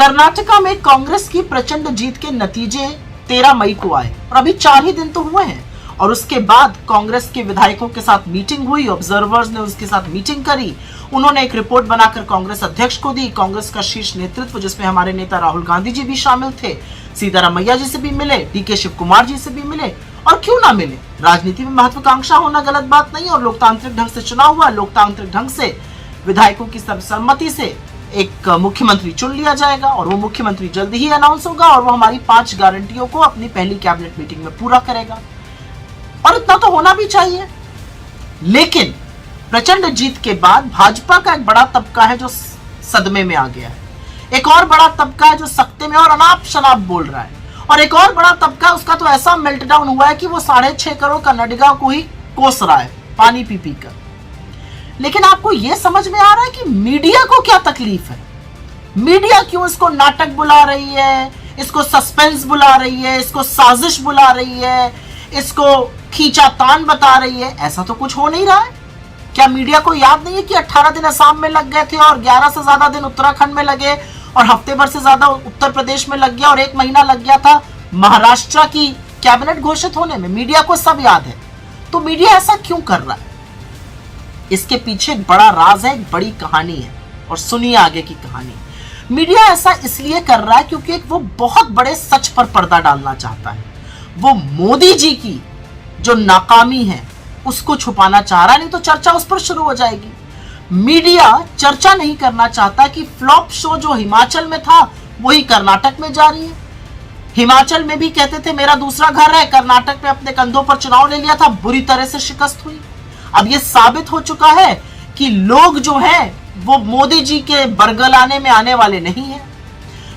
कर्नाटका में कांग्रेस की प्रचंड जीत के नतीजे 13 मई को आए और अभी 4 ही दिन तो हुए हैं और उसके बाद कांग्रेस के विधायकों के साथ मीटिंग हुई। ऑब्जर्वर्स ने उसके साथ मीटिंग करी, उन्होंने एक रिपोर्ट बनाकर कांग्रेस अध्यक्ष को दी। कांग्रेस का शीर्ष नेतृत्व जिसमें हमारे नेता राहुल गांधी जी भी शामिल थे, सीतारामैया जी से भी मिले, डीके शिव कुमार जी से भी मिले, और क्यों ना मिले। राजनीति में महत्वाकांक्षा होना गलत बात नहीं, और लोकतांत्रिक ढंग से चुनाव हुआ, लोकतांत्रिक ढंग से विधायकों की सर्वसम्मति से एक मुख्यमंत्री चुन लिया जाएगा और वो मुख्यमंत्री जल्दी ही अनाउंस होगा और वो हमारी 5 गारंटियों को अपनी पहली कैबिनेट मीटिंग में पूरा करेगा, और इतना तो होना भी चाहिए। लेकिन प्रचंड जीत के बाद भाजपा का एक बड़ा तबका है जो सदमे में आ गया है, एक और बड़ा तबका है जो सख्ते में और अनाप शनाप बोल रहा है, और एक और बड़ा तबका उसका तो ऐसा मेल्टडाउन हुआ है कि वो 6.5 करोड़ कर्नाटका को ही कोस रहा है पानी पी पी कर। लेकिन आपको यह समझ में आ रहा है कि मीडिया को क्या तकलीफ है, मीडिया क्यों इसको नाटक बुला रही है, इसको सस्पेंस बुला रही है, इसको साजिश बुला रही है, इसको खींचातान बता रही है। ऐसा तो कुछ हो नहीं रहा है। क्या मीडिया को याद नहीं है कि 18 दिन असम में लग गए थे और 11 से ज्यादा दिन उत्तराखंड में लगे और हफ्ते भर से ज्यादा उत्तर प्रदेश में लग गया और 1 महीना लग गया था महाराष्ट्र की कैबिनेट घोषित होने में। मीडिया को सब याद है। तो मीडिया ऐसा क्यों कर रहा है? इसके पीछे एक बड़ा राज है, एक बड़ी कहानी है, और सुनिए आगे की कहानी। मीडिया ऐसा इसलिए कर रहा है क्योंकि वो बहुत बड़े सच पर पर्दा डालना चाहता है। वो मोदी जी की जो नाकामी है उसको छुपाना चाह रहा है, नहीं तो चर्चा उस पर शुरू हो जाएगी। मीडिया चर्चा नहीं करना चाहता कि फ्लॉप शो जो हिमाचल में था वही कर्नाटक में जारी है। हिमाचल में भी कहते थे मेरा दूसरा घर है, कर्नाटक में अपने कंधों पर चुनाव ले लिया था, बुरी तरह से शिकस्त हुई। अब यह साबित हो चुका है कि लोग जो हैं वो मोदी जी के बरगलाने में आने वाले नहीं है।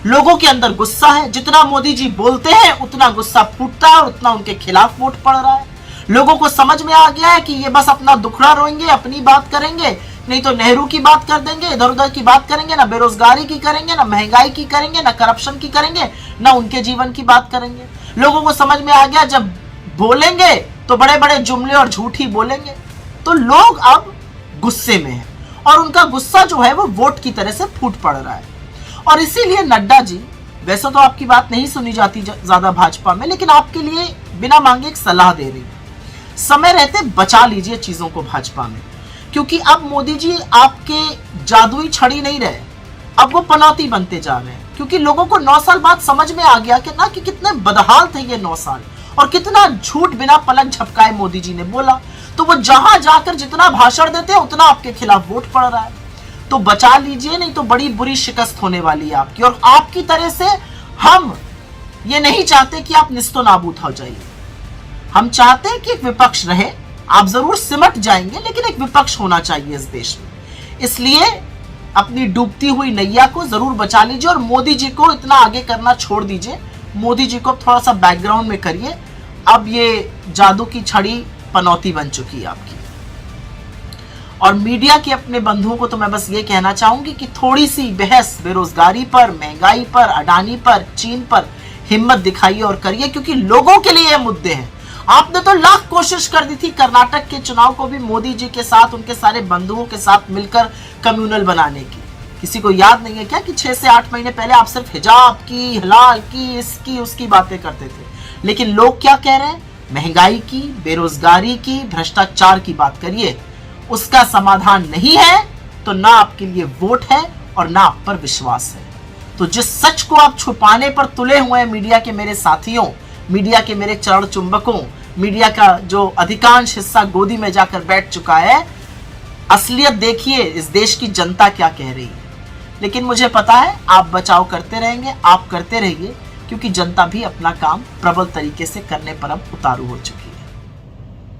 लोगों के अंदर गुस्सा है, जितना मोदी जी बोलते हैं उतना गुस्सा फूटता है और उतना उनके खिलाफ वोट पड़ रहा है। लोगों को समझ में आ गया है कि ये बस अपना दुखड़ा रोएंगे, अपनी बात करेंगे, नहीं तो नेहरू की बात कर देंगे, इधर उधर की बात करेंगे, ना बेरोजगारी की करेंगे, ना महंगाई की करेंगे, ना करप्शन की करेंगे, ना उनके जीवन की बात करेंगे। लोगों को समझ में आ गया जब बोलेंगे तो बड़े बड़े जुमले और झूठ ही बोलेंगे। तो लोग अब गुस्से में हैं और उनका गुस्सा जो है वो वोट की तरह से फूट पड़ रहा है। और इसीलिए नड्डा जी, वैसे तो आपकी बात नहीं सुनी जाती ज्यादा भाजपा में, लेकिन आपके लिए बिना मांगे एक सलाह दे रही है। समय रहते बचा लीजिए चीजों को भाजपा में, क्योंकि अब मोदी जी आपके जादुई छड़ी नहीं रहे, अब वो पनौती बनते जा रहे हैं। क्योंकि लोगों को 9 साल बाद समझ में आ गया कि ना कि कितने बदहाल थे ये 9 साल और कितना झूठ बिना पलक झपकाए मोदी जी ने बोला। तो वो जहां जाकर जितना भाषण देते हैं उतना आपके खिलाफ वोट पड़ रहा है। तो बचा लीजिए, नहीं तो बड़ी बुरी शिकस्त होने वाली है आपकी। और आपकी तरह से हम ये नहीं चाहते कि आप निस्तो नाबूद हो जाइए। हम चाहते हैं कि एक विपक्ष रहे। आप जरूर सिमट जाएंगे, लेकिन एक विपक्ष होना चाहिए इस देश में। इसलिए अपनी डूबती हुई नैया को जरूर बचा लीजिए और मोदी जी को इतना आगे करना छोड़ दीजिए। मोदी जी को थोड़ा सा बैकग्राउंड में करिए। अब ये जादू की छड़ी पनौती बन चुकी है आपकी। और मीडिया के अपने बंधुओं को तो मैं बस ये कहना चाहूंगी कि थोड़ी सी बहस बेरोजगारी पर, महंगाई पर, अडानी पर, चीन पर हिम्मत दिखाइए और करिए, क्योंकि लोगों के लिए ये मुद्दे हैं। आपने तो लाख कोशिश कर दी थी कर्नाटक के चुनाव को भी मोदी जी के साथ, उनके सारे बंधुओं के साथ मिलकर कम्युनल बनाने की। किसी को याद नहीं है क्या कि 6 से 8 महीने पहले आप सिर्फ हिजाब की, हलाल की, इसकी उसकी बातें करते थे, लेकिन लोग क्या कह रहे हैं? महंगाई की, बेरोजगारी की, भ्रष्टाचार की बात करिए। उसका समाधान नहीं है तो ना आपके लिए वोट है और ना आप पर विश्वास है। तो जिस सच को आप छुपाने पर तुले हुए हैं मीडिया के मेरे साथियों, मीडिया के मेरे चरण चुंबकों, मीडिया का जो अधिकांश हिस्सा गोदी में जाकर बैठ चुका है, असलियत देखिए इस देश की जनता क्या कह रही है। लेकिन मुझे पता है आप बचाव करते रहेंगे, आप करते रहिए, क्योंकि जनता भी अपना काम प्रबल तरीके से करने पर अब उतारू हो चुकी है।